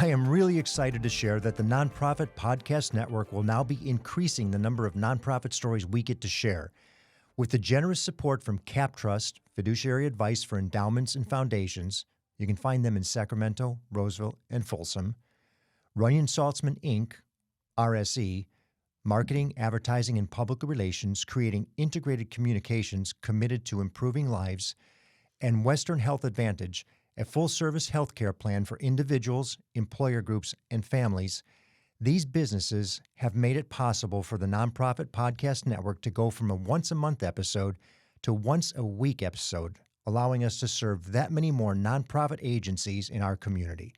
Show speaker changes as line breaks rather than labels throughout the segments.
I am really excited to share that the Nonprofit Podcast Network will now be increasing the number of nonprofit stories we get to share. With the generous support from Cap Trust, fiduciary advice for endowments and foundations, you can find them in Sacramento, Roseville, and Folsom, Runyon Saltzman, Inc., RSE, Marketing, Advertising, and Public Relations, creating integrated communications committed to improving lives, and Western Health Advantage, a full-service healthcare plan for individuals, employer groups, and families. These businesses have made it possible for the Nonprofit Podcast Network to go from a once-a-month episode to once-a-week episode, allowing us to serve that many more nonprofit agencies in our community.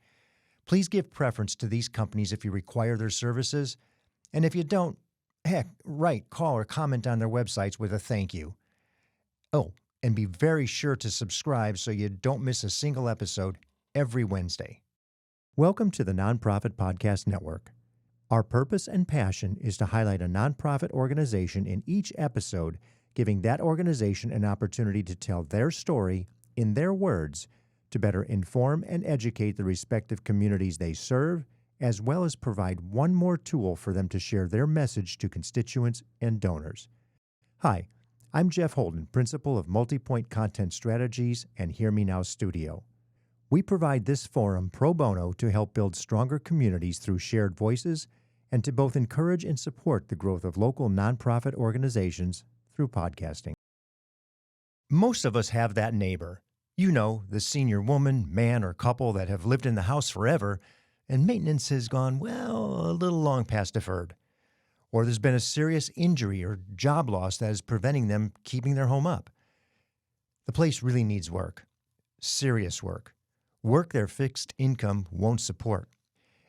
Please give preference to these companies if you require their services, and if you don't, heck, write, call, or comment on their websites with a thank you. Oh, and be very sure to subscribe so you don't miss a single episode every Wednesday. Welcome to the Nonprofit Podcast Network. Our purpose and passion is to highlight a nonprofit organization in each episode, giving that organization an opportunity to tell their story in their words to better inform and educate the respective communities they serve, as well as provide one more tool for them to share their message to constituents and donors. Hi, I'm Jeff Holden, Principal of Multipoint Content Strategies and Hear Me Now Studio. We provide this forum pro bono to help build stronger communities through shared voices and to both encourage and support the growth of local nonprofit organizations through podcasting. Most of us have that neighbor. You know, the senior woman, man, or couple that have lived in the house forever, and maintenance has gone, well, a little long past deferred. Or there's been a serious injury or job loss that is preventing them keeping their home up. The place really needs work, serious work their fixed income won't support.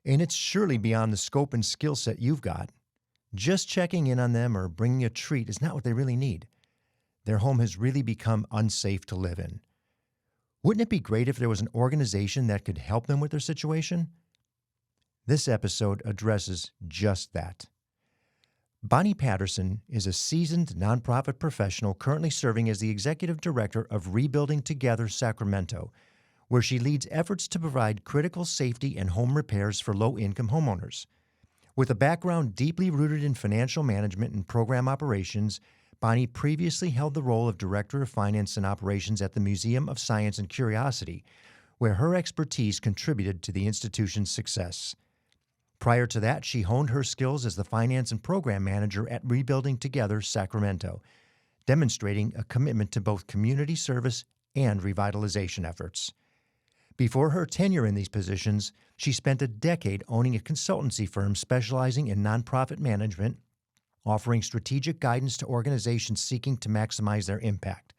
And it's surely beyond the scope and skill set you've got. Just checking in on them or bringing a treat is not what they really need. Their home has really become unsafe to live in. Wouldn't it be great if there was an organization that could help them with their situation? This episode addresses just that. Bonnie Patterson is a seasoned nonprofit professional currently serving as the Executive Director of Rebuilding Together Sacramento, where she leads efforts to provide critical safety and home repairs for low-income homeowners. With a background deeply rooted in financial management and program operations, Bonnie previously held the role of Director of Finance and Operations at the Museum of Science and Curiosity, where her expertise contributed to the institution's success. Prior to that, she honed her skills as the finance and program manager at Rebuilding Together Sacramento, demonstrating a commitment to both community service and revitalization efforts. Before her tenure in these positions, she spent a decade owning a consultancy firm specializing in nonprofit management, offering strategic guidance to organizations seeking to maximize their impact.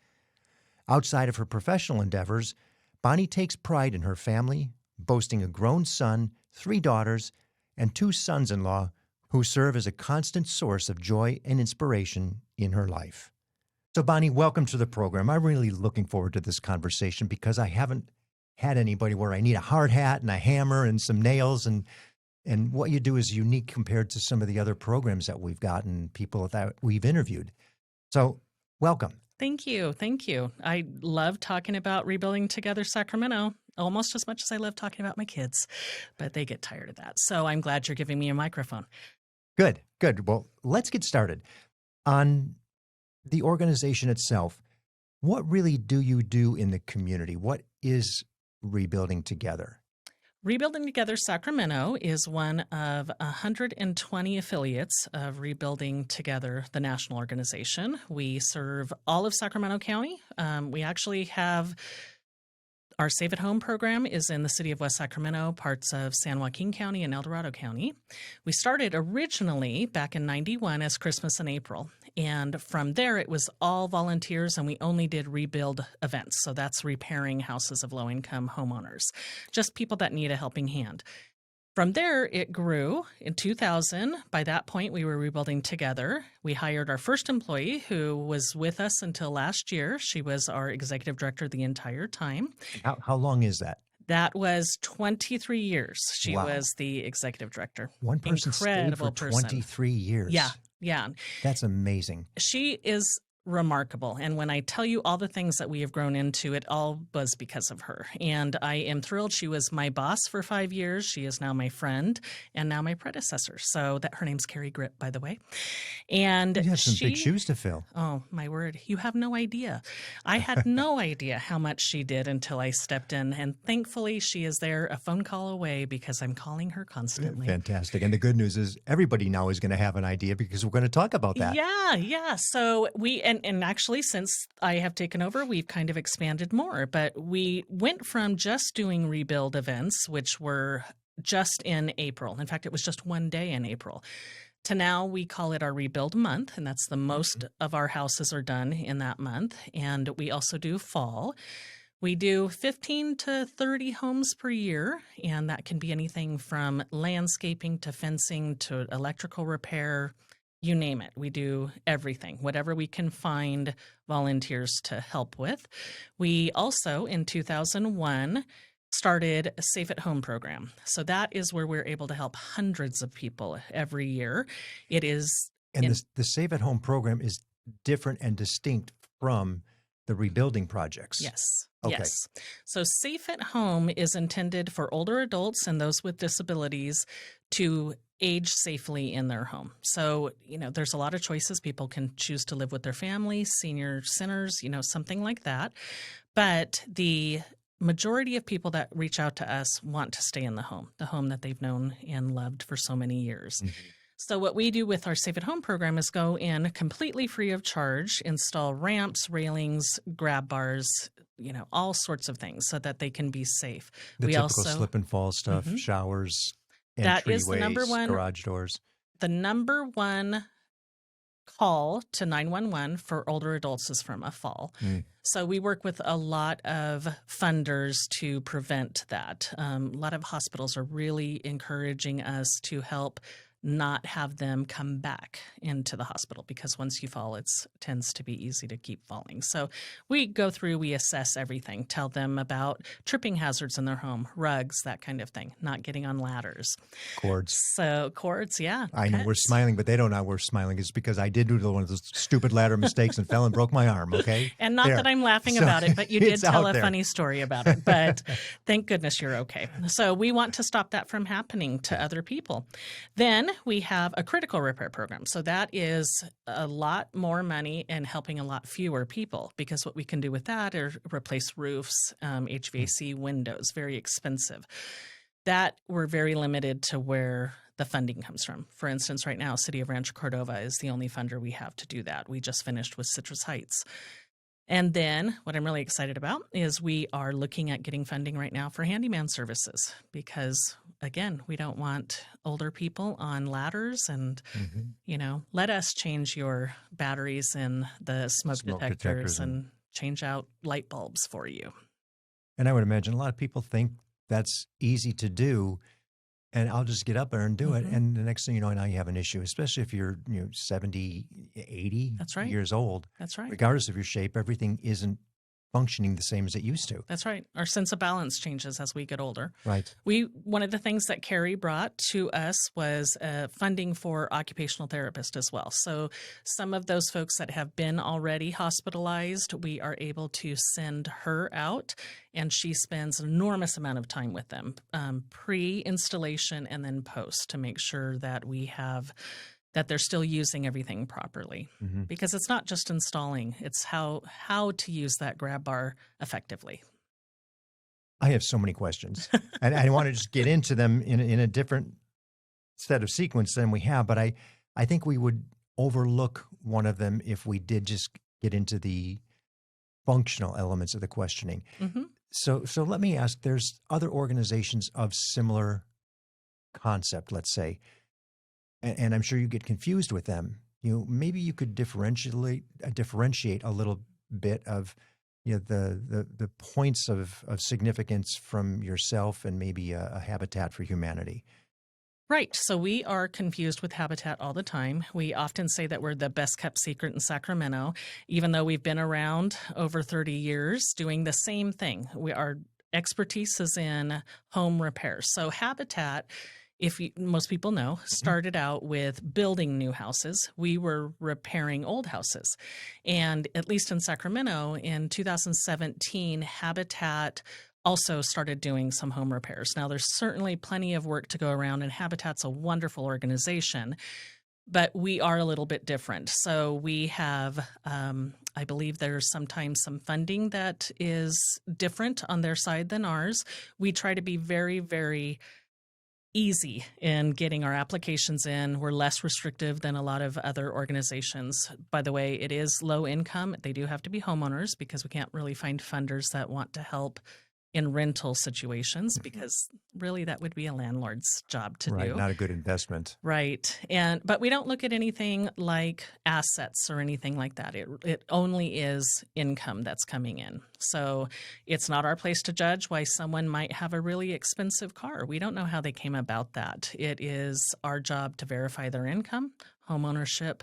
Outside of her professional endeavors, Bonnie takes pride in her family, boasting a grown son, 3 daughters, and 2 sons-in-law who serve as a constant source of joy and inspiration in her life. So, Bonnie, welcome to the program. I'm really looking forward to this conversation because I haven't had anybody where I need a hard hat and a hammer and some nails, and what you do is unique compared to some of the other programs that we've gotten, people that we've interviewed. So, welcome.
Thank you. Thank you. I love talking about Rebuilding Together Sacramento almost as much as I love talking about my kids, but they get tired of that. So I'm glad you're giving me a microphone.
Good. Well, let's get started. On the organization itself, what really do you do in the community? What is Rebuilding Together?
Rebuilding Together Sacramento is one of 120 affiliates of Rebuilding Together, the national organization. We serve all of Sacramento County. We actually have our Save at Home program is in the city of West Sacramento, parts of San Joaquin County and El Dorado County. We started originally back in 91 as Christmas in April. And from there, it was all volunteers, and we only did rebuild events. So that's repairing houses of low-income homeowners, just people that need a helping hand. From there, it grew. In 2000, by that point, we were rebuilding together. We hired our first employee who was with us until last year. She was our executive director the entire time.
How long is that?
That was 23 years. She
Wow.
was the executive director.
One person stayed for 23 years.
Yeah.
That's amazing.
She is remarkable. And when I tell you all the things that we have grown into, it all was because of her. And I am thrilled. She was my boss for 5 years. She is now my friend and now my predecessor. So that her name's Carrie Gritt, by the way. And
You have some big
she,
shoes to fill.
oh my word, you have no idea. I had no idea how much she did until I stepped in. And thankfully, she is there a phone call away because I'm calling her constantly.
Fantastic. And the good news is everybody now is going to have an idea because we're going to talk about that.
Yeah. So and actually, since I have taken over, we've kind of expanded more. But we went from just doing rebuild events, which were just in April. In fact, it was just one day in April. To now we call it our rebuild month, and that's the most of our houses are done in that month. And we also do fall. We do 15 to 30 homes per year, and that can be anything from landscaping to fencing to electrical repair, you name it. We do everything, whatever we can find volunteers to help with. We also, in 2001, started a Safe at Home program. So that is where we're able to help hundreds of people every year. It is...
And the Safe at Home program is different and distinct from the rebuilding projects.
Yes.
Okay.
Yes. So Safe at Home is intended for older adults and those with disabilities to age safely in their home. So, there's a lot of choices. People can choose to live with their family, senior centers, something like that. But the majority of people that reach out to us want to stay in the home that they've known and loved for so many years. Mm-hmm. So what we do with our Safe at Home program is go in completely free of charge, install ramps, railings, grab bars, all sorts of things so that they can be safe.
The
we
typical
also
slip and fall stuff, showers,
that is the
entryways,
number one,
garage doors.
The number one call to 911 for older adults is from a fall. So we work with a lot of funders to prevent that. A lot of hospitals are really encouraging us to help not have them come back into the hospital because once you fall, it tends to be easy to keep falling. So we go through, we assess everything, tell them about tripping hazards in their home, rugs, that kind of thing, not getting on ladders.
Cords.
So cords, yeah.
I know we're smiling, but they don't know we're smiling. It's because I did do one of those stupid ladder mistakes and fell and broke my arm, okay?
And not that I'm laughing about it, but you did tell a funny story about it. But thank goodness you're okay. So we want to stop that from happening to other people. Then we have a critical repair program. So that is a lot more money and helping a lot fewer people because what we can do with that are replace roofs, HVAC, windows, very expensive. That we're very limited to where the funding comes from. For instance, right now, City of Rancho Cordova is the only funder we have to do that. We just finished with Citrus Heights. And then what I'm really excited about is we are looking at getting funding right now for handyman services because, again, we don't want older people on ladders and, let us change your batteries in the smoke detectors and change out light bulbs for you.
And I would imagine a lot of people think that's easy to do and I'll just get up there and do it. And the next thing you know, now you have an issue, especially if you're 70, 80
That's right.
years old.
That's right.
Regardless of your shape, everything isn't functioning the same as it used to.
That's right. Our sense of balance changes as we get older.
Right.
One of the things that Carrie brought to us was funding for occupational therapists as well. So some of those folks that have been already hospitalized, we are able to send her out, and she spends an enormous amount of time with them, pre-installation and then post, to make sure that that they're still using everything properly. Because it's not just installing, it's how to use that grab bar effectively.
I have so many questions, and I want to just get into them in a different set of sequence than we have, but I think we would overlook one of them if we did just get into the functional elements of the questioning. So let me ask, there's other organizations of similar concept, let's say, and I'm sure you get confused with them. Maybe you could differentiate a little bit of the points of significance from yourself and maybe a Habitat for Humanity.
Right. So we are confused with Habitat all the time. We often say that we're the best kept secret in Sacramento, even though we've been around over 30 years doing the same thing. Our expertise is in home repairs. So Habitat most people know, started out with building new houses. We were repairing old houses. And at least in Sacramento in 2017, Habitat also started doing some home repairs. Now, there's certainly plenty of work to go around, and Habitat's a wonderful organization, but we are a little bit different. So we have, I believe there's sometimes some funding that is different on their side than ours. We try to be very, very easy in getting our applications in. We're less restrictive than a lot of other organizations. By the way, it is low income. They do have to be homeowners because we can't really find funders that want to help in rental situations, because really that would be a landlord's job to
Right,
do.
not a good investment.
Right. But we don't look at anything like assets or anything like that. It only is income that's coming in. So it's not our place to judge why someone might have a really expensive car. We don't know how they came about that. It is our job to verify their income, home ownership,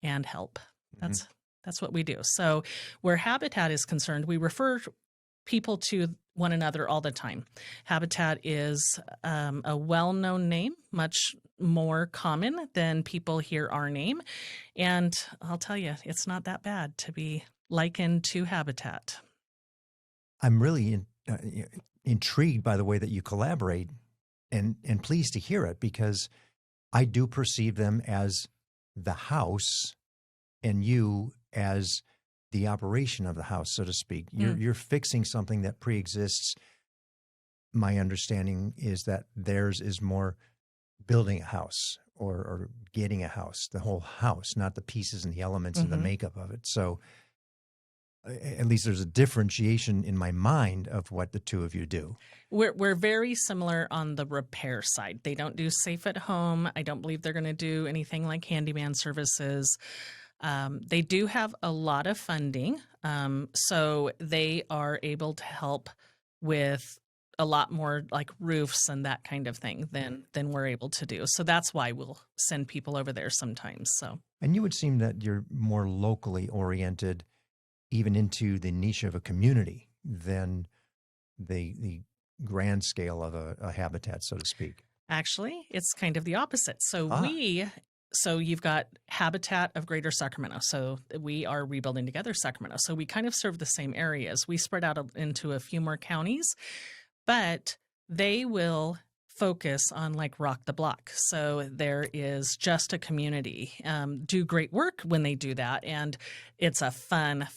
and help. That's what we do. So where Habitat is concerned, we refer people to one another all the time. Habitat is a well-known name, much more common than people hear our name. And I'll tell you, it's not that bad to be likened to Habitat.
I'm really intrigued by the way that you collaborate, and pleased to hear it, because I do perceive them as the house and you as the operation of the house, so to speak. You're fixing something that pre-exists. My understanding is that theirs is more building a house or getting a house, the whole house, not the pieces and the elements and the makeup of it. So at least there's a differentiation in my mind of what the two of you do.
We're very similar on the repair side. They don't do safe at home. I don't believe they're going to do anything like handyman services. They do have a lot of funding, so they are able to help with a lot more like roofs and that kind of thing than we're able to do. So that's why we'll send people over there sometimes. So,
and you would seem that you're more locally oriented, even into the niche of a community, than the grand scale of a habitat, so to speak.
Actually, it's kind of the opposite. So you've got Habitat of Greater Sacramento. So we are Rebuilding Together Sacramento. So we kind of serve the same areas. We spread out into a few more counties, but they will focus on like rock the block. So there is just a community, do great work when they do that. And it's a fun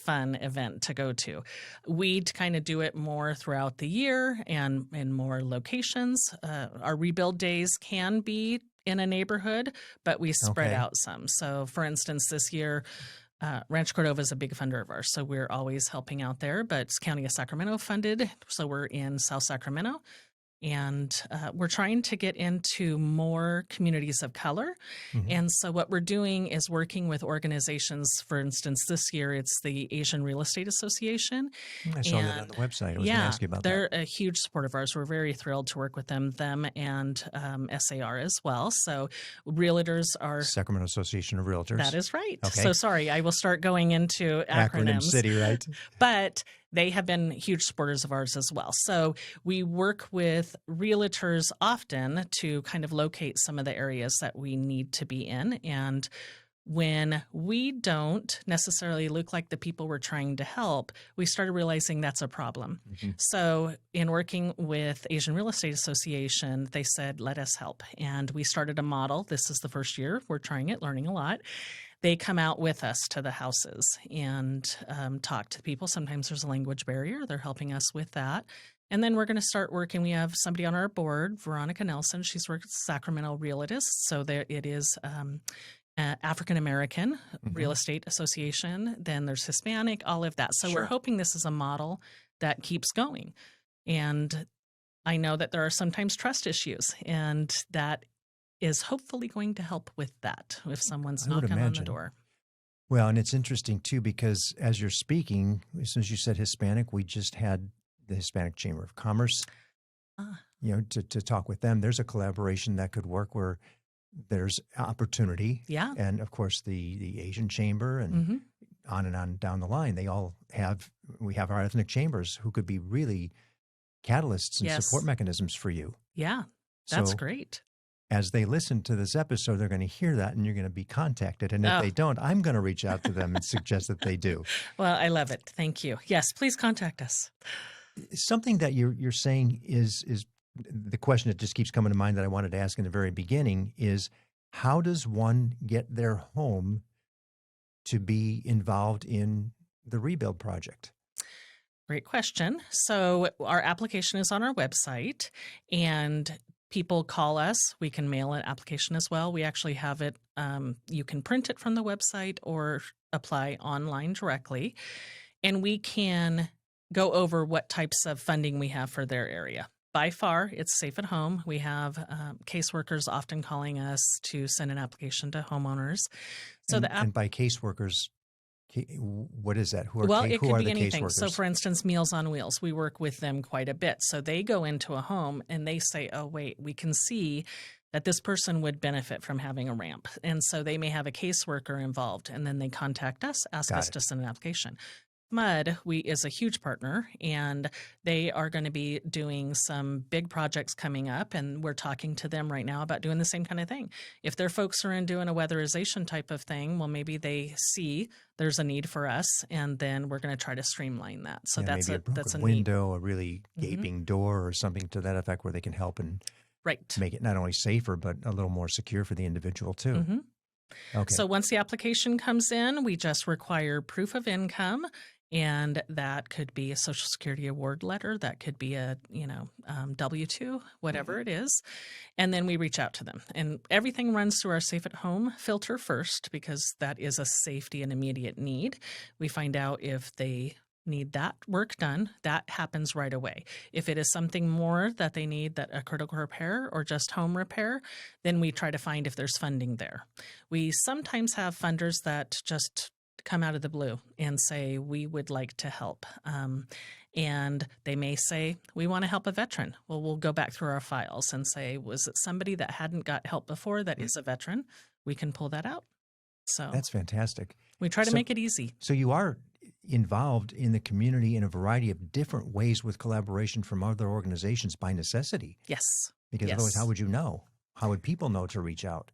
event to go to. We kind of do it more throughout the year and in more locations. Our rebuild days can be in a neighborhood, but we spread out some. So for instance, this year, Rancho Cordova is a big funder of ours, so we're always helping out there, but it's County of Sacramento funded, so we're in South Sacramento. And we're trying to get into more communities of color. And so what we're doing is working with organizations. For instance, this year it's the Asian Real Estate Association.
I saw that on the website. I was going to ask you about that.
They're a huge support of ours. We're very thrilled to work with them and SAR as well. So realtors are...
Sacramento Association of Realtors.
That is right.
Okay.
So sorry, I will start going into acronyms.
Acronym city, right?
But they have been huge supporters of ours as well. So we work with realtors often to kind of locate some of the areas that we need to be in. And when we don't necessarily look like the people we're trying to help, we started realizing that's a problem. So in working with Asian Real Estate Association, they said, let us help. And we started a model. This is the first year we're trying it, learning a lot. They come out with us to the houses and talk to people. Sometimes there's a language barrier. They're helping us with that. And then we're going to start working. We have somebody on our board, Veronica Nelson. She's worked at Sacramento Realtist. So there it is African American Real Estate Association. Then there's Hispanic, all of that. So we're hoping this is a model that keeps going. And I know that there are sometimes trust issues, and that is hopefully going to help with that if someone's knocking on the door.
Well, and it's interesting too, because as you're speaking, as soon as you said Hispanic, we just had the Hispanic Chamber of Commerce, to talk with them. There's a collaboration that could work where there's opportunity.
Yeah.
And of course the Asian Chamber and on down the line, we have our ethnic chambers who could be really catalysts and support mechanisms for you.
Yeah, that's great.
as they listen to this episode, they're going to hear that and you're going to be contacted. And if they don't, I'm going to reach out to them and suggest that they do.
Well, I love it. Thank you. Yes, please contact us.
Something that you're saying is the question that just keeps coming to mind that I wanted to ask in the very beginning is, how does one get their home to be involved in the rebuild project?
Great question. So our application is on our website, and people call us. We can mail an application as well. We actually have it. You can print it from the website or apply online directly, and we can go over what types of funding we have for their area. By far, it's Safe at Home. We have caseworkers often calling us to send an application to homeowners. So
and by caseworkers, what is that? Who are,
well, it
who
could
are
be
the
anything.
caseworkers?
So, for instance, Meals on Wheels, we work with them quite a bit. So they go into a home and they say, oh, wait, we can see that this person would benefit from having a ramp. And so they may have a caseworker involved, and then they contact us, ask us to send an application. MUD is a huge partner, and they are going to be doing some big projects coming up, and we're talking to them right now about doing the same kind of thing. If their folks are in doing a weatherization type of thing, well, maybe they see there's a need for us, and then we're going to try to streamline that. So that's
maybe
that's a
window, a really gaping door, or something to that effect, where they can help and make it not only safer but a little more secure for the individual too.
Mm-hmm.
Okay.
So once the application comes in, we just require proof of income. And that could be a Social Security award letter. That could be a, W-2, whatever it is. And then we reach out to them. And everything runs through our Safe at Home filter first, because that is a safety and immediate need. We find out if they need that work done. That happens right away. If it is something more that they need, that a critical repair or just home repair, then we try to find if there's funding there. We sometimes have funders that just come out of the blue and say, we would like to help. And they may say, we want to help a veteran. Well, we'll go back through our files and say, was it somebody that hadn't got help before that is a veteran? We can pull that out. So
that's fantastic.
We try to make it easy.
So you are involved in the community in a variety of different ways with collaboration from other organizations by necessity.
Yes.
Because otherwise, how would you know? How would people know to reach out?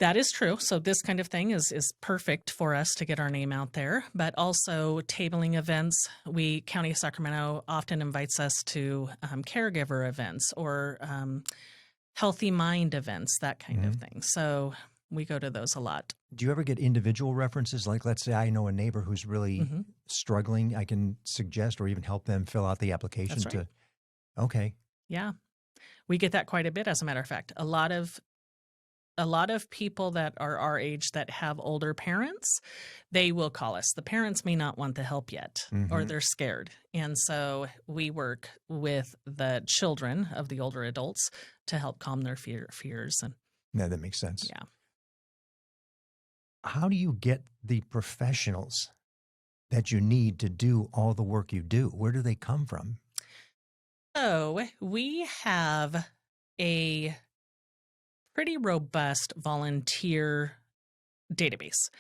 That is true. So this kind of thing is perfect for us to get our name out there, but also tabling events. County of Sacramento often invites us to caregiver events or healthy mind events, that kind of thing. So we go to those a lot.
Do you ever get individual references? Like, let's say I know a neighbor who's really struggling. I can suggest or even help them fill out the application.
That's right.
Okay.
Yeah. We get that quite a bit, as a matter of fact. A lot of people that are our age that have older parents, they will call us. The parents may not want the help yet, or they're scared. And so we work with the children of the older adults to help calm their fears. And
yeah, that makes sense.
Yeah.
How do you get the professionals that you need to do all the work you do? Where do they come from?
So we have a pretty robust volunteer database.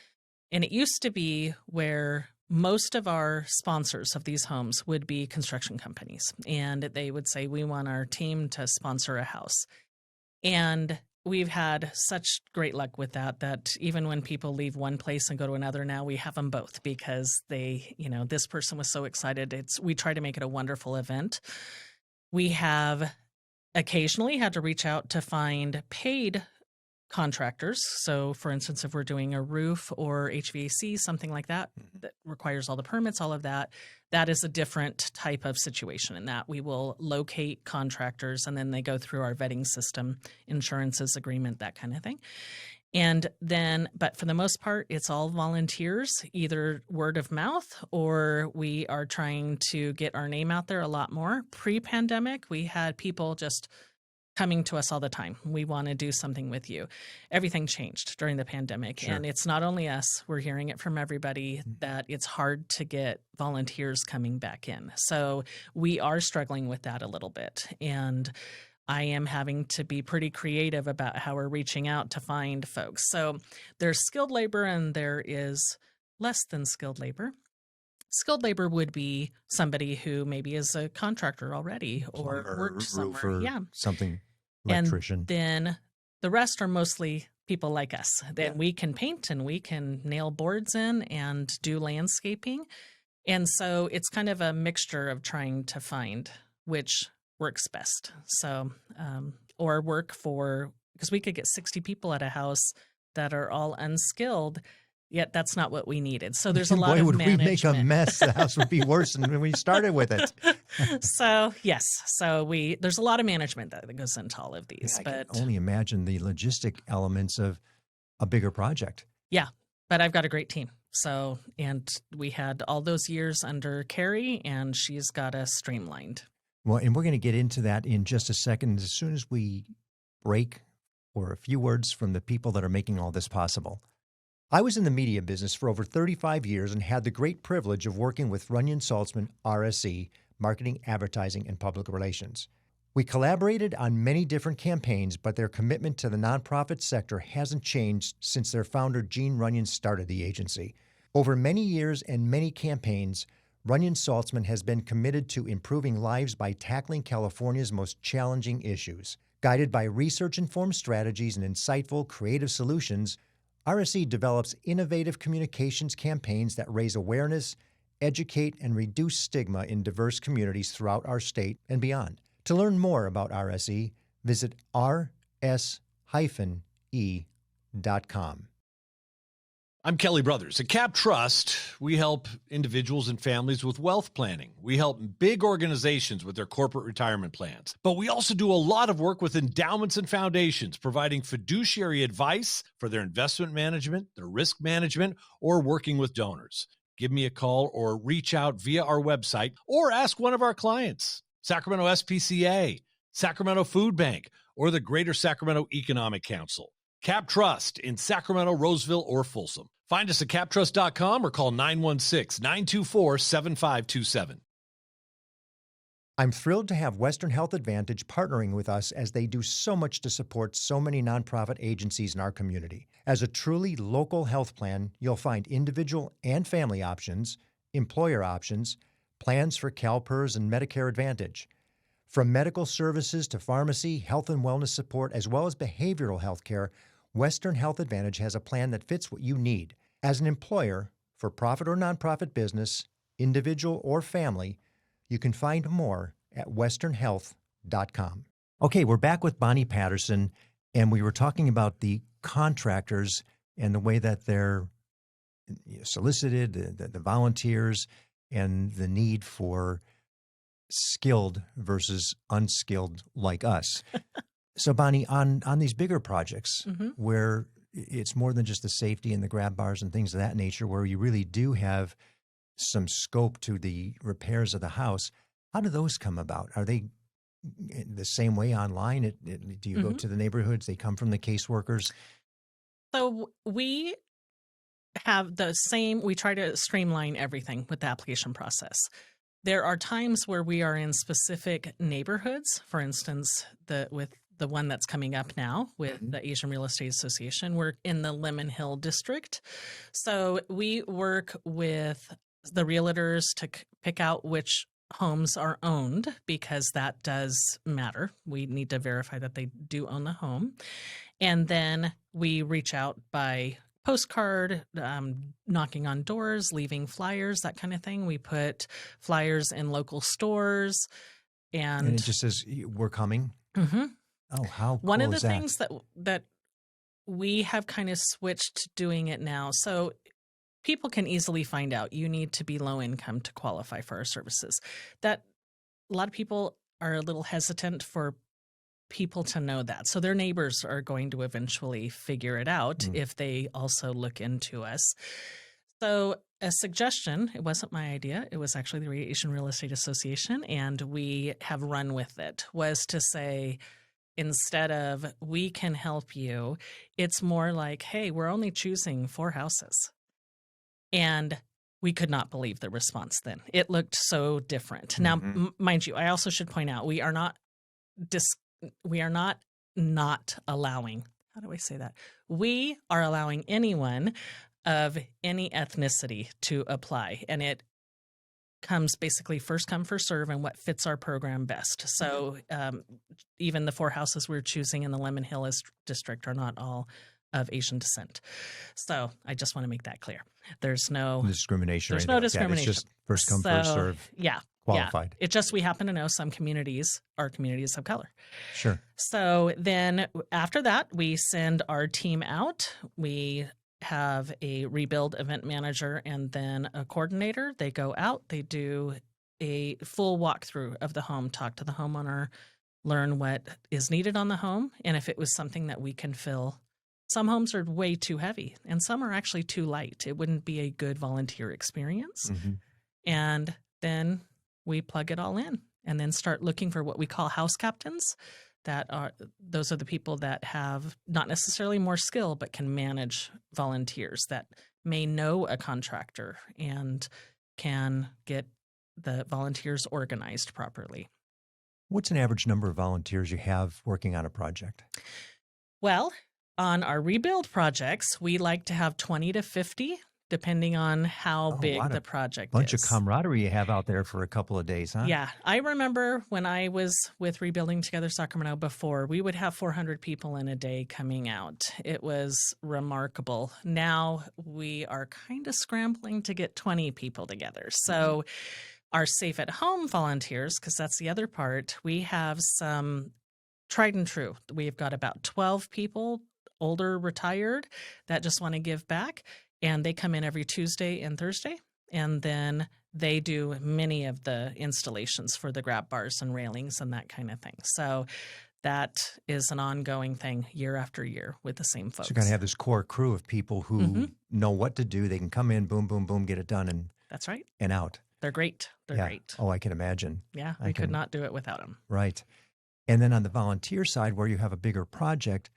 And it used to be where most of our sponsors of these homes would be construction companies. And they would say, we want our team to sponsor a house. And we've had such great luck with that even when people leave one place and go to another, now we have them both because this person was so excited. We try to make it a wonderful event. We have occasionally had to reach out to find paid contractors. So, for instance, if we're doing a roof or HVAC, something like that, that requires all the permits, all of that, that is a different type of situation in that we will locate contractors and then they go through our vetting system, insurances agreement, that kind of thing. And then, but for the most part, it's all volunteers, either word of mouth or we are trying to get our name out there a lot more. Pre-pandemic, we had people just coming to us all the time. We want to do something with you. Everything changed during the pandemic.
Sure.
And it's not only us, we're hearing it from everybody that it's hard to get volunteers coming back in. So we are struggling with that a little bit. And I am having to be pretty creative about how we're reaching out to find folks. So there's skilled labor and there is less than skilled labor. Skilled labor would be somebody who maybe is a contractor already or worked somewhere.
Something, electrician.
And then The rest are mostly people like us. That we can paint and we can nail boards in and do landscaping. And so it's kind of a mixture of trying to find which works best. So, or work for, because we could get 60 people at a house that are all unskilled, yet that's not what we needed. So there's a lot of management.
Boy, would we make a mess. The house would be worse than when we started with it.
So, yes. So there's a lot of management that goes into all of these.
I can only imagine the logistic elements of a bigger project.
Yeah, but I've got a great team. So, and we had all those years under Carrie, and she's got us streamlined.
Well, and we're going to get into that in just a second as soon as we break for a few words from the people that are making all this possible. I was in the media business for over 35 years and had the great privilege of working with Runyon Saltzman, RSE, Marketing, Advertising, and Public Relations. We collaborated on many different campaigns, but their commitment to the nonprofit sector hasn't changed since their founder, Gene Runyon, started the agency. Over many years and many campaigns, Runyon Saltzman has been committed to improving lives by tackling California's most challenging issues. Guided by research-informed strategies and insightful, creative solutions, RSE develops innovative communications campaigns that raise awareness, educate, and reduce stigma in diverse communities throughout our state and beyond. To learn more about RSE, visit rs-e.com.
I'm Kelly Brothers. At Cap Trust, we help individuals and families with wealth planning. We help big organizations with their corporate retirement plans. But we also do a lot of work with endowments and foundations, providing fiduciary advice for their investment management, their risk management, or working with donors. Give me a call or reach out via our website or ask one of our clients. Sacramento SPCA, Sacramento Food Bank, or the Greater Sacramento Economic Council. Cap Trust in Sacramento, Roseville, or Folsom. Find us at captrust.com or call 916-924-7527.
I'm thrilled to have Western Health Advantage partnering with us as they do so much to support so many nonprofit agencies in our community. As a truly local health plan, you'll find individual and family options, employer options, plans for CalPERS and Medicare Advantage. From medical services to pharmacy, health and wellness support, as well as behavioral health care, Western Health Advantage has a plan that fits what you need. As an employer, for profit or nonprofit business, individual or family, you can find more at westernhealth.com. Okay, we're back with Bonnie Patterson, and we were talking about the contractors and the way that they're solicited, the volunteers, and the need for skilled versus unskilled like us. So, Bonnie, on these bigger projects where it's more than just the safety and the grab bars and things of that nature, where you really do have some scope to the repairs of the house, how do those come about? Are they the same way online? Do you go to the neighborhoods? They come from the caseworkers?
So we have the same, we try to streamline everything with the application process. There are times where we are in specific neighborhoods. For instance, with the one that's coming up now with the Asian Real Estate Association, we're in the Lemon Hill district. So we work with the realtors to pick out which homes are owned, because that does matter. We need to verify that they do own the home. And then we reach out by postcard, knocking on doors, leaving flyers, that kind of thing. We put flyers in local stores. And
it just says, we're coming?
Mm-hmm.
Oh, how cool
One of the
is that?
things that we have kind of switched to doing it now. So people can easily find out you need to be low income to qualify for our services. That a lot of people are a little hesitant for people to know that. So their neighbors are going to eventually figure it out if they also look into us. So a suggestion, it wasn't my idea, it was actually the Asian Real Estate Association, and we have run with it, was to say, instead of we can help you, it's more like, hey, we're only choosing 4 houses. And we could not believe the response then. It looked so different. Now, mind you, I also should point out, we are not allowing, how do I say that? We are allowing anyone of any ethnicity to apply. And it comes basically first come, first serve and what fits our program best. So even the 4 houses we're choosing in the Lemon Hill district are not all of Asian descent. So I just want to make that clear. There's no
discrimination.
There's
or
no
anything like that.
discrimination.
It's just first come, first
So,
serve.
Yeah.
Qualified.
Yeah. It just, we happen to know some communities are communities of color.
Sure.
So then after that, we send our team out. We have a rebuild event manager and then a coordinator. They go out, they do a full walkthrough of the home, talk to the homeowner, learn what is needed on the home, and if it was something that we can fill. Some homes are way too heavy and some are actually too light. It wouldn't be a good volunteer experience.
Mm-hmm.
And then we plug it all in and then start looking for what we call house captains. Those are the people that have not necessarily more skill, but can manage volunteers that may know a contractor and can get the volunteers organized properly.
What's an average number of volunteers you have working on a project?
Well, on our rebuild projects, we like to have 20 to 50, depending on how big the project is.
Bunch of camaraderie you have out there for a couple of days, huh?
Yeah. I remember when I was with Rebuilding Together Sacramento before, we would have 400 people in a day coming out. It was remarkable. Now we are kind of scrambling to get 20 people together. So our safe at home volunteers, because that's the other part, we have some tried and true. We've got about 12 people, older, retired, that just want to give back. And they come in every Tuesday and Thursday, and then they do many of the installations for the grab bars and railings and that kind of thing. So that is an ongoing thing year after year with the same folks.
So you're going to have this core crew of people who know what to do. They can come in, boom, boom, boom, get it done, and
that's right.
And out.
They're great. They're great.
Oh, I can imagine.
Yeah, we could not do it without them.
Right. And then on the volunteer side, where you have a bigger project,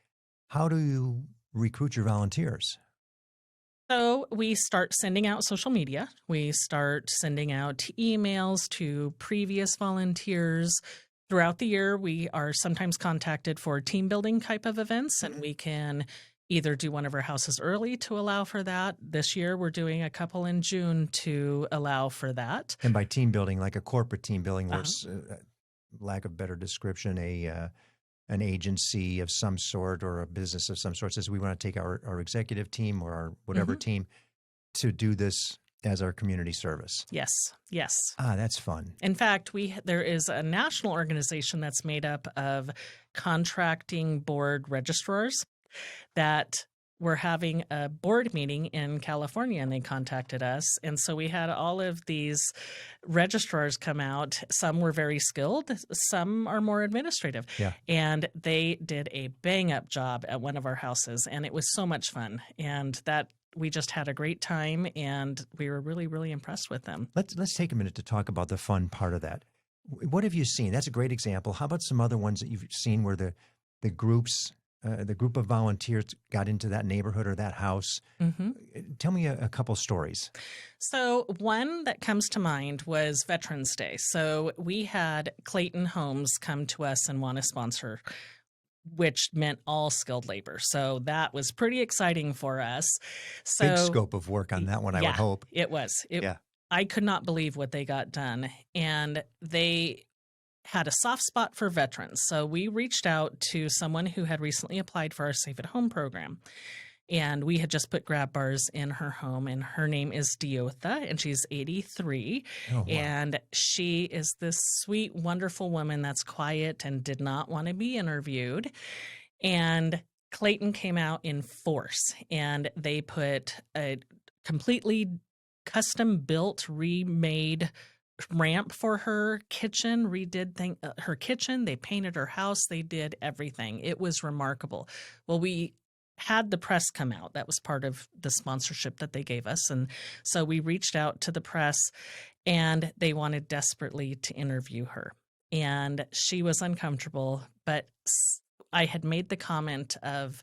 how do you recruit your volunteers?
So we start sending out social media. We start sending out emails to previous volunteers. Throughout the year, we are sometimes contacted for team building type of events, and we can either do one of our houses early to allow for that. This year, we're doing a couple in June to allow for that.
And by team building, like a corporate team building, where it's, lack of better description, an agency of some sort or a business of some sort says we want to take our executive team or our whatever team to do this as our community service.
Yes, yes.
Ah, that's fun.
In fact, there is a national organization that's made up of contracting board registrars that were having a board meeting in California, and they contacted us. And so we had all of these registrars come out. Some were very skilled. Some are more administrative.
Yeah.
And they did a bang-up job at one of our houses, and it was so much fun. And that we just had a great time, and we were really, really impressed with them.
Let's take a minute to talk about the fun part of that. What have you seen? That's a great example. How about some other ones that you've seen where the groups the group of volunteers got into that neighborhood or that house? Tell me a couple stories.
So one that comes to mind was Veterans Day. So we had Clayton Homes come to us and want to sponsor, which meant all skilled labor. So that was pretty exciting for us. So,
big scope of work on that one, I would hope.
It was. I could not believe what they got done. And they had a soft spot for veterans. So we reached out to someone who had recently applied for our Safe at Home program. And we had just put grab bars in her home, and her name is Diotha, and she's 83.
Oh, wow.
And she is this sweet, wonderful woman that's quiet and did not want to be interviewed. And Clayton came out in force, and they put a completely custom-built, remade ramp for her kitchen, redid her kitchen. They painted her house. They did everything. It was remarkable. Well, we had the press come out. That was part of the sponsorship that they gave us. And so we reached out to the press, and they wanted desperately to interview her. And she was uncomfortable, but I had made the comment of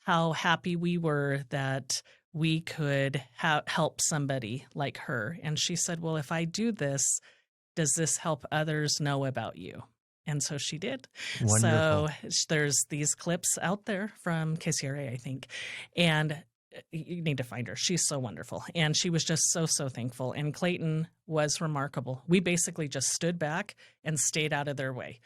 how happy we were that we could help somebody like her. And she said, well, if I do this, does this help others know about you? And so she did.
Wonderful.
So there's these clips out there from KCRA, I think. And you need to find her. She's so wonderful. And she was just so, so thankful. And Clayton was remarkable. We basically just stood back and stayed out of their way.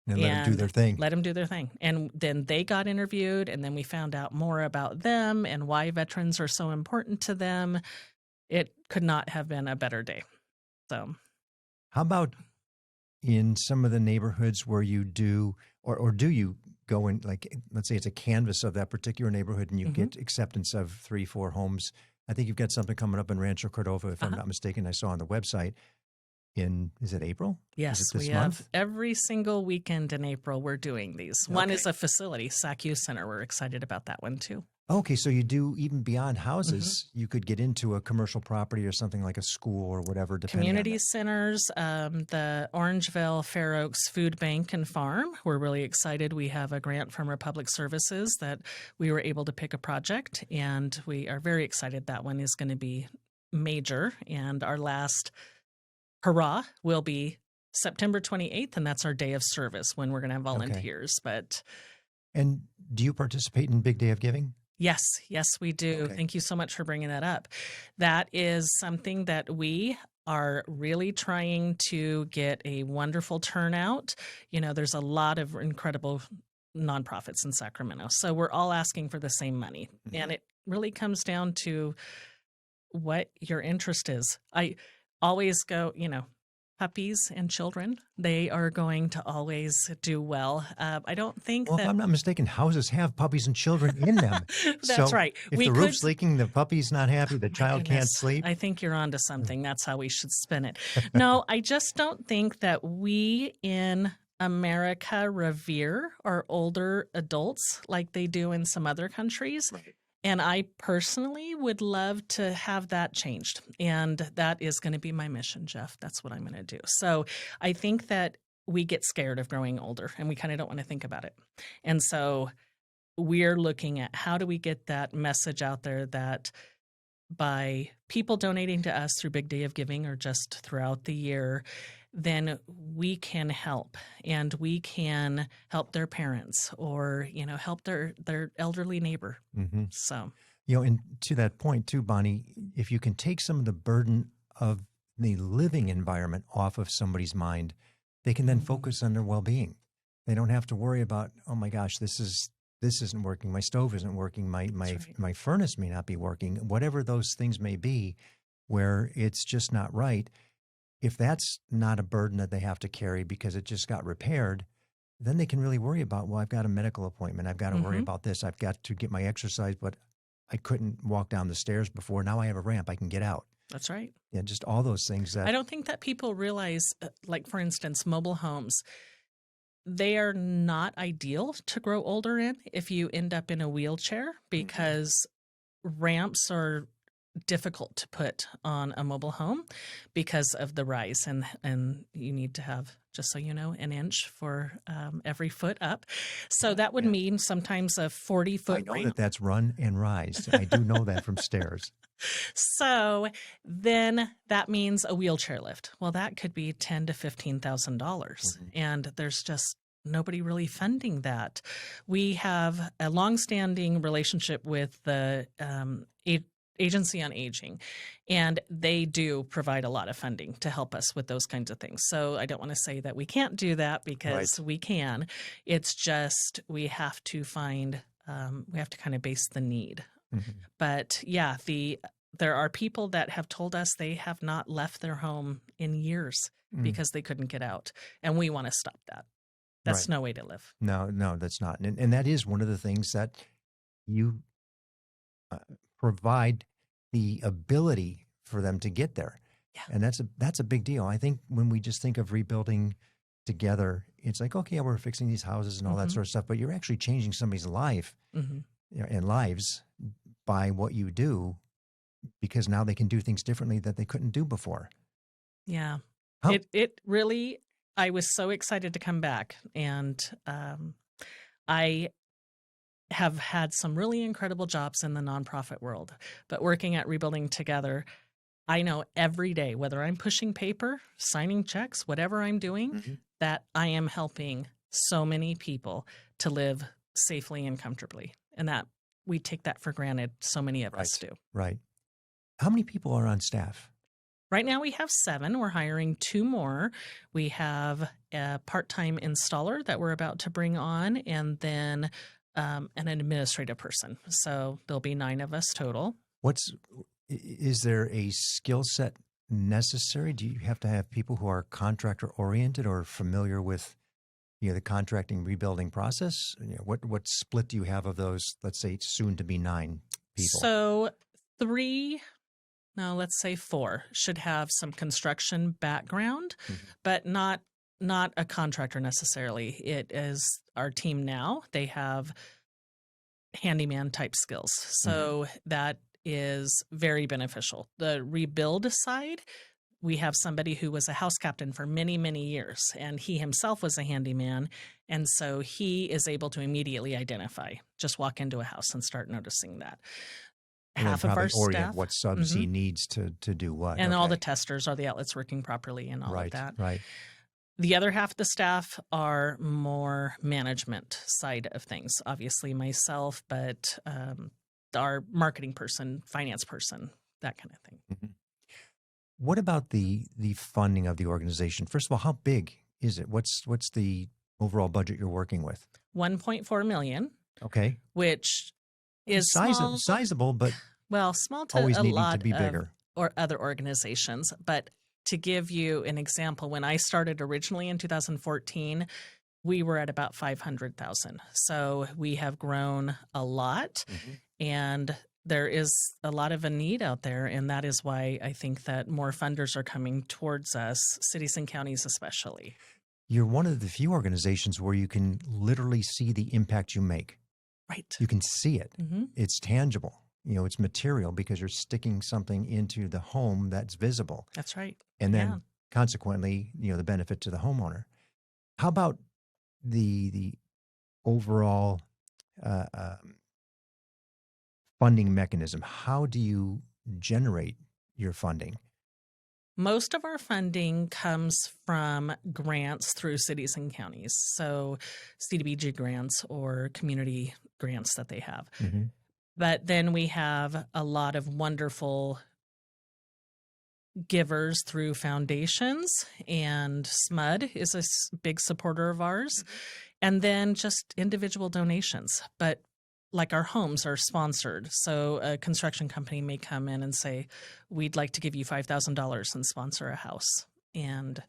And let them do their thing.
Let them do their thing. And then they got interviewed, and then we found out more about them and why veterans are so important to them. It could not have been a better day. So,
how about in some of the neighborhoods where you do, or do you go in, like, let's say it's a canvas of that particular neighborhood and you get acceptance of 3-4 homes? I think you've got something coming up in Rancho Cordova, if I'm not mistaken. I saw on the website. Is it April?
Yes,
Is it this
we
month?
have every single weekend in April we're doing these. One is a facility, SAC Youth Center. We're excited about that one too.
Okay, so you do, even beyond houses, you could get into a commercial property or something like a school or whatever, depending
Community
on
centers, the Orangeville Fair Oaks Food Bank and Farm. We're really excited. We have a grant from Republic Services that we were able to pick a project, and we are very excited. That one is going to be major, and our last hurrah will be September 28th, and that's our day of service when we're going to have volunteers. But
And do you participate in Big Day of Giving?
yes, we do.
Okay.
Thank you so much for bringing that up. That is something that we are really trying to get a wonderful turnout. There's a lot of incredible nonprofits in Sacramento, so we're all asking for the same money. And it really comes down to what your interest is. I always go, puppies and children, they are going to always do well. I don't think
Well, if I'm not mistaken, houses have puppies and children in them.
That's right.
If the roof's leaking, the puppy's not happy, the child can't sleep.
I think you're onto something. That's how we should spin it. No, I just don't think that we in America revere our older adults like they do in some other countries.
Right.
And I personally would love to have that changed. And that is going to be my mission, Jeff. That's what I'm going to do. So I think that we get scared of growing older and we kind of don't want to think about it. And so we're looking at how do we get that message out there that by people donating to us through Big Day of Giving or just throughout the year, then we can help, and we can help their parents or, help their elderly neighbor. So,
And to that point too, Bonnie, if you can take some of the burden of the living environment off of somebody's mind, they can then focus on their well-being. They don't have to worry about, oh my gosh, this isn't working. My stove isn't working. My furnace may not be working. Whatever those things may be, where it's just not right. If that's not a burden that they have to carry because it just got repaired, then they can really worry about, well, I've got a medical appointment. I've got to worry about this. I've got to get my exercise, but I couldn't walk down the stairs before. Now I have a ramp. I can get out.
That's right.
Yeah, just all those things.
I don't think that people realize, like, for instance, mobile homes, they are not ideal to grow older in if you end up in a wheelchair because ramps are difficult to put on a mobile home because of the rise, and you need to have, just so you know, an inch for every foot up. So that would mean sometimes a 40-foot
ramp. I know that's run and rise. I do know that from stairs.
So then that means a wheelchair lift. Well, that could be $10,000 to $15,000, and there's just nobody really funding that. We have a longstanding relationship with the Agency on Aging, and they do provide a lot of funding to help us with those kinds of things. So I don't want to say that we can't do that because we can. It's just we have to find, we have to kind of base the need. But yeah, there are people that have told us they have not left their home in years because they couldn't get out, and we want to stop that. That's no way to live.
No, that's not. And that is one of the things that you provide the ability for them to get there.
Yeah.
And that's a big deal. I think when we just think of rebuilding together, it's like, okay, we're fixing these houses and all that sort of stuff, but you're actually changing somebody's life and lives by what you do, because now they can do things differently that they couldn't do before.
Yeah. It really, I was so excited to come back, and I have had some really incredible jobs in the nonprofit world, but working at Rebuilding Together, I know every day, whether I'm pushing paper, signing checks, whatever I'm doing, that I am helping so many people to live safely and comfortably. And that we take that for granted. So many of us do.
Right. How many people are on staff?
Right now we have 7. We're hiring 2 more. We have a part-time installer that we're about to bring on, and then an administrative person. So there'll be 9 of us total.
Is there a skill set necessary? Do you have to have people who are contractor oriented or familiar with the contracting rebuilding process? What split do you have of those, let's say, soon to be 9 people?
So let's say 4 should have some construction background, but not a contractor necessarily. It is our team now. They have handyman type skills. So that is very beneficial. The rebuild side, we have somebody who was a house captain for many, many years, and he himself was a handyman. And so he is able to immediately identify, just walk into a house and start noticing that.
And
half of our
orient
staff,
what subs he needs to do what.
And all the testers, are the outlets working properly and all of that.
Right.
The other half of the staff are more management side of things. Obviously myself, but our marketing person, finance person, that kind of thing.
What about the funding of the organization? First of all, how big is it? What's the overall budget you're working with?
$1.4 million.
Okay.
Which is
sizable, but
small to
always
a
needing
lot
to be bigger.
Or other organizations. But to give you an example, when I started originally in 2014, we were at about 500,000. So we have grown a lot, and there is a lot of a need out there. And that is why I think that more funders are coming towards us, cities and counties especially.
You're one of the few organizations where you can literally see the impact you make.
Right.
You can see it. It's tangible. It's material because you're sticking something into the home that's visible.
That's right.
And then consequently, the benefit to the homeowner. How about the overall funding mechanism? How do you generate your funding?
Most of our funding comes from grants through cities and counties. So CDBG grants or community grants that they have. But then we have a lot of wonderful givers through foundations, and SMUD is a big supporter of ours. And then just individual donations. But like our homes are sponsored. So a construction company may come in and say, we'd like to give you $5,000 and sponsor a house. And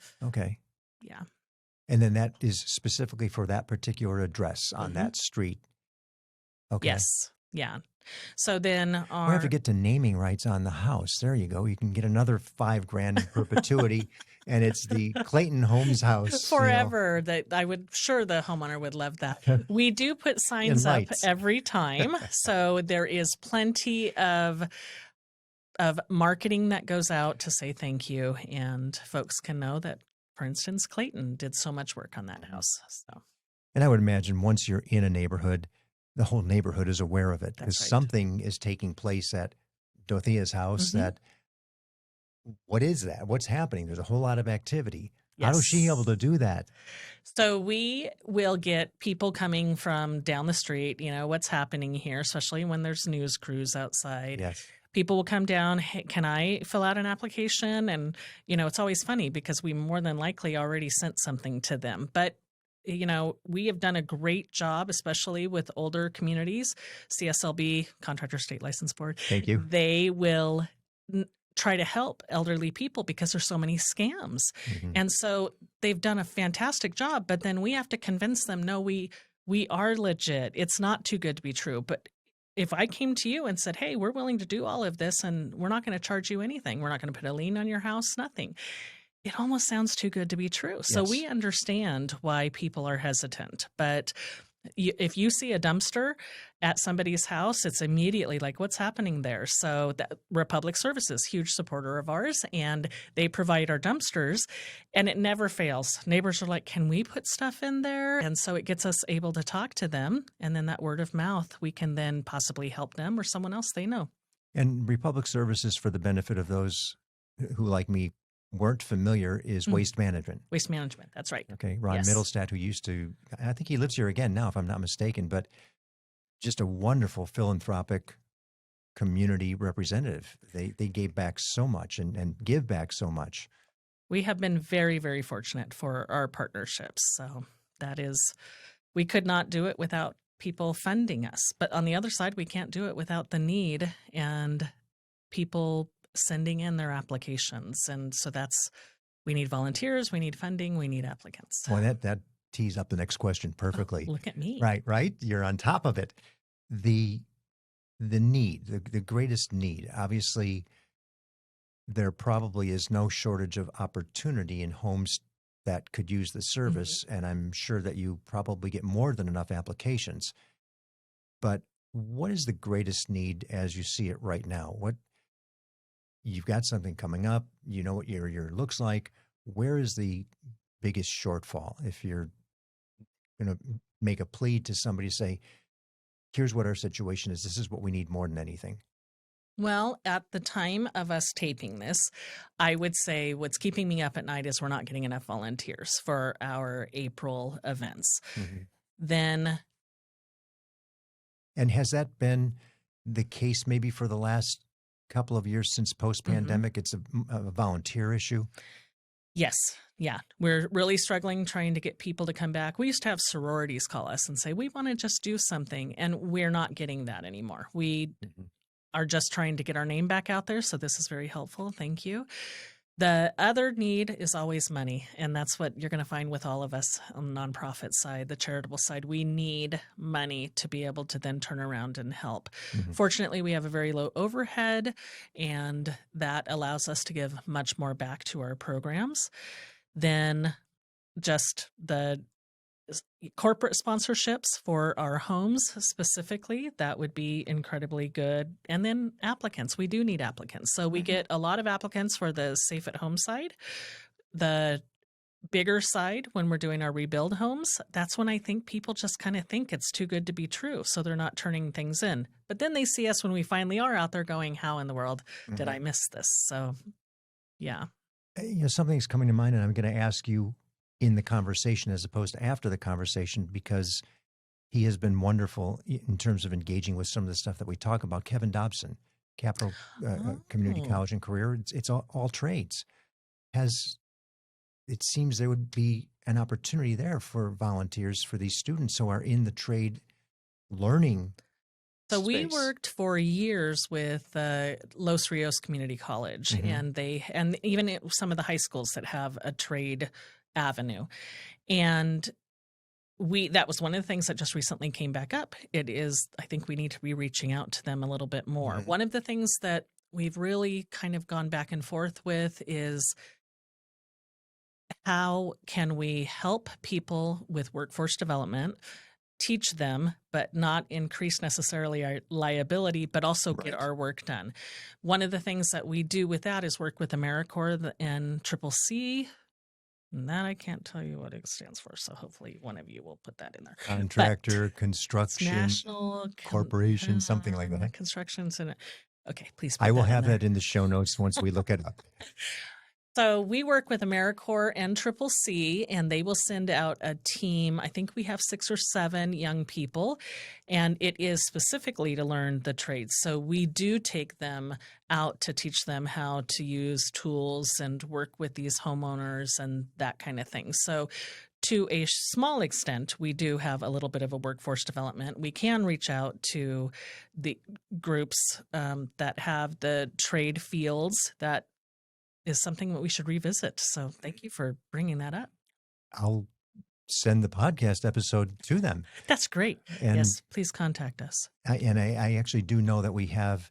yeah.
And then that is specifically for that particular address on that street. Okay.
Yes. Yeah. So then
we have to get to naming rights on the house. There you go. You can get another $5,000 in perpetuity, and it's the Clayton Homes house
forever. That I would sure the homeowner would love that. We do put signs up every time, so there is plenty of marketing that goes out to say thank you, and folks can know that, for instance, Clayton did so much work on that house. So,
and I would imagine once you're in a neighborhood, the whole neighborhood is aware of it because something is taking place at Dorothea's house. That what is that? What's happening? There's a whole lot of activity. How is she able to do that?
So we will get people coming from down the street, what's happening here, especially when there's news crews outside.
Yes.
People will come down, hey, can I fill out an application? And, it's always funny because we more than likely already sent something to them. But we have done a great job, especially with older communities. CSLB, Contractor State License Board.
Thank you.
They will try to help elderly people because there's so many scams. And so they've done a fantastic job, but then we have to convince them, no, we are legit. It's not too good to be true. But if I came to you and said, hey, we're willing to do all of this and we're not going to charge you anything, we're not going to put a lien on your house, nothing. It almost sounds too good to be true. So we understand why people are hesitant. But if you see a dumpster at somebody's house, it's immediately like, what's happening there? So Republic Services, huge supporter of ours, and they provide our dumpsters, and it never fails. Neighbors are like, can we put stuff in there? And so it gets us able to talk to them. And then that word of mouth, we can then possibly help them or someone else they know.
And Republic Services, for the benefit of those who, like me, weren't familiar, is waste management.
Waste management, that's right.
Okay, Ron Middlestadt, who used to, I think he lives here again now, if I'm not mistaken, but just a wonderful philanthropic community representative. They gave back so much and give back so much.
We have been very, very fortunate for our partnerships. So that is, we could not do it without people funding us. But on the other side, we can't do it without the need and people sending in their applications. And so we need volunteers, we need funding, we need applicants.
Well, that tees up the next question perfectly.
Oh, look at me.
Right. You're on top of it. The need, the greatest need, obviously, there probably is no shortage of opportunity in homes that could use the service. And I'm sure that you probably get more than enough applications. But what is the greatest need as you see it right now? You've got something coming up, you know what your year looks like. Where is the biggest shortfall? If you're going to make a plea to somebody, say, here's what our situation is. This is what we need more than anything.
Well, at the time of us taping this, I would say what's keeping me up at night is we're not getting enough volunteers for our April events. Then.
And has that been the case maybe for the last couple of years since post-pandemic? It's a volunteer issue?
Yes. Yeah. We're really struggling trying to get people to come back. We used to have sororities call us and say, we want to just do something. And we're not getting that anymore. We are just trying to get our name back out there. So this is very helpful. Thank you. The other need is always money. And that's what you're going to find with all of us on the nonprofit side, the charitable side. We need money to be able to then turn around and help. Fortunately, we have a very low overhead, and that allows us to give much more back to our programs than just the corporate sponsorships for our homes specifically. That would be incredibly good. And then applicants. We do need applicants. So we get a lot of applicants for the safe at home side. The bigger side, when we're doing our rebuild homes, that's when I think people just kind of think it's too good to be true. So they're not turning things in. But then they see us when we finally are out there going, how in the world did I miss this? So, yeah.
Something's coming to mind, and I'm going to ask you in the conversation as opposed to after the conversation, because he has been wonderful in terms of engaging with some of the stuff that we talk about. Kevin Dobson, Capital Community College and Career, it's all trades. It seems there would be an opportunity there for volunteers for these students who are in the trade learning.
So we worked for years with Los Rios Community College, and even some of the high schools that have a trade avenue. And that was one of the things that just recently came back up. I think we need to be reaching out to them a little bit more. One of the things that we've really kind of gone back and forth with is how can we help people with workforce development, teach them, but not increase necessarily our liability, but also get our work done. One of the things that we do with that is work with AmeriCorps and CCC. And that I can't tell you what it stands for, so hopefully one of you will put that in there.
Contractor, construction,
national
corporation, something like that.
Construction. Okay, please put
I will
that
have
in there.
that in the show notes once we look it up.
So we work with AmeriCorps and CCC, and they will send out a team. I think we have 6 or 7 young people, and it is specifically to learn the trades. So we do take them out to teach them how to use tools and work with these homeowners and that kind of thing. So to a small extent, we do have a little bit of a workforce development. We can reach out to the groups that have the trade fields. That is something that we should revisit. So thank you for bringing that up.
I'll send the podcast episode to them.
That's great.
And
yes, please contact us.
I actually do know that we have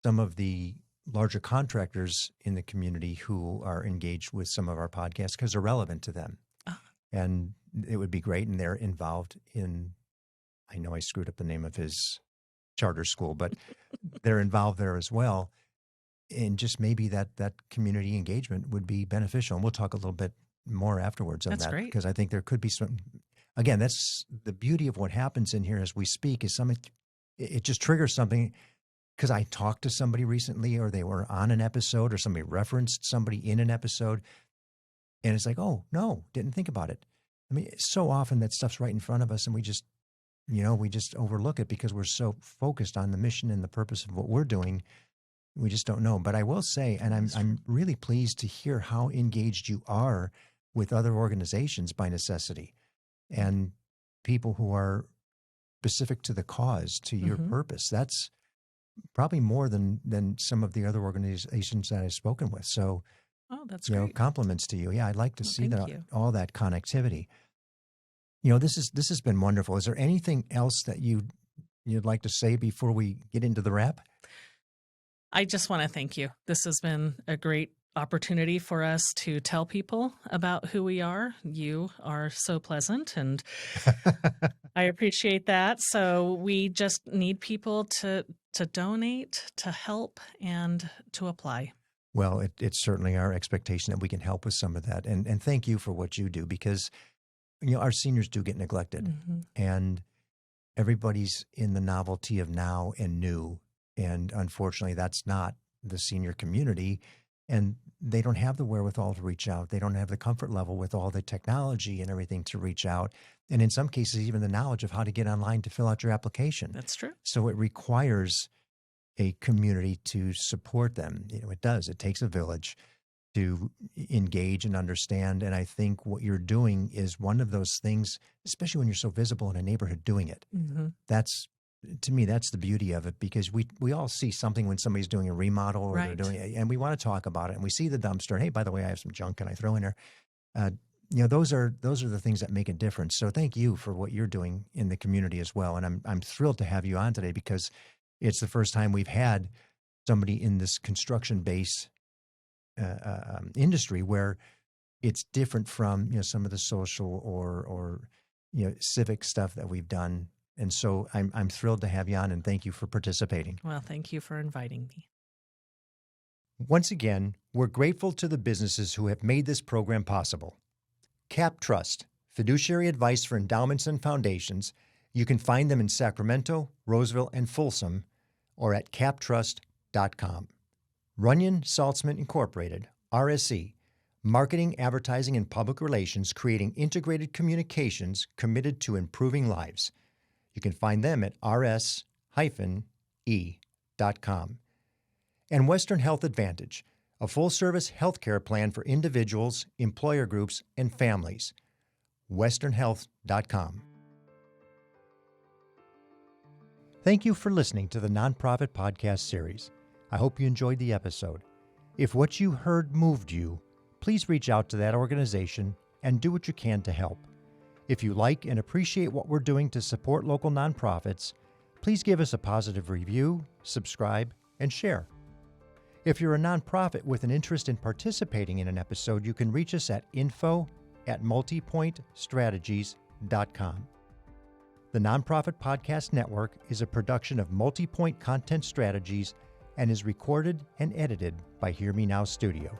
some of the larger contractors in the community who are engaged with some of our podcasts because they're relevant to them. And it would be great. And they're involved in, I know I screwed up the name of his charter school, but they're involved there as well. And just maybe that community engagement would be beneficial. And we'll talk a little bit more afterwards on that.
Great.
Because I think there could be some, again, that's the beauty of what happens in here as we speak is it just triggers something. Because I talked to somebody recently, or they were on an episode, or somebody referenced somebody in an episode. And it's like, oh, no, didn't think about it. I mean, so often that stuff's right in front of us and we just we just overlook it because we're so focused on the mission and the purpose of what we're doing. We just don't know. But I will say, and I'm really pleased to hear how engaged you are with other organizations by necessity and people who are specific to the cause, to your purpose. That's probably more than some of the other organizations that I've spoken with. So,
that's great.
Compliments to you. Yeah, I'd like to see all that connectivity. This has been wonderful. Is there anything else that you'd like to say before we get into the wrap?
I just want to thank you. This has been a great opportunity for us to tell people about who we are. You are so pleasant, and I appreciate that. So we just need people to donate, to help, and to apply.
Well, it's certainly our expectation that we can help with some of that. And thank you for what you do, because our seniors do get neglected, and everybody's in the novelty of now and new. And unfortunately, that's not the senior community, and they don't have the wherewithal to reach out. They don't have the comfort level with all the technology and everything to reach out. And in some cases, even the knowledge of how to get online to fill out your application.
That's true.
So it requires a community to support them. It does. It takes a village to engage and understand. And I think what you're doing is one of those things, especially when you're so visible in a neighborhood doing it. To me, that's the beauty of it, because we all see something when somebody's doing a remodel or they're doing it, and we want to talk about it, and we see the dumpster. And, hey, by the way, I have some junk, can I throw in there? Those are the things that make a difference. So thank you for what you're doing in the community as well. And I'm thrilled to have you on today, because it's the first time we've had somebody in this construction-based industry where it's different from some of the social or civic stuff that we've done. And so I'm thrilled to have you on, and thank you for participating.
Well, thank you for inviting me.
Once again, we're grateful to the businesses who have made this program possible. Cap Trust, fiduciary advice for endowments and foundations. You can find them in Sacramento, Roseville, and Folsom, or at captrust.com. Runyon Saltzman Incorporated, RSE, marketing, advertising, and public relations, creating integrated communications committed to improving lives. You can find them at rs-e.com. And Western Health Advantage, a full-service healthcare plan for individuals, employer groups, and families. westernhealth.com. Thank you for listening to the Nonprofit Podcast Series. I hope you enjoyed the episode. If what you heard moved you, please reach out to that organization and do what you can to help. If you like and appreciate what we're doing to support local nonprofits, please give us a positive review, subscribe, and share. If you're a nonprofit with an interest in participating in an episode, you can reach us at info@multipointstrategies.com. The Nonprofit Podcast Network is a production of Multipoint Content Strategies and is recorded and edited by Hear Me Now Studio.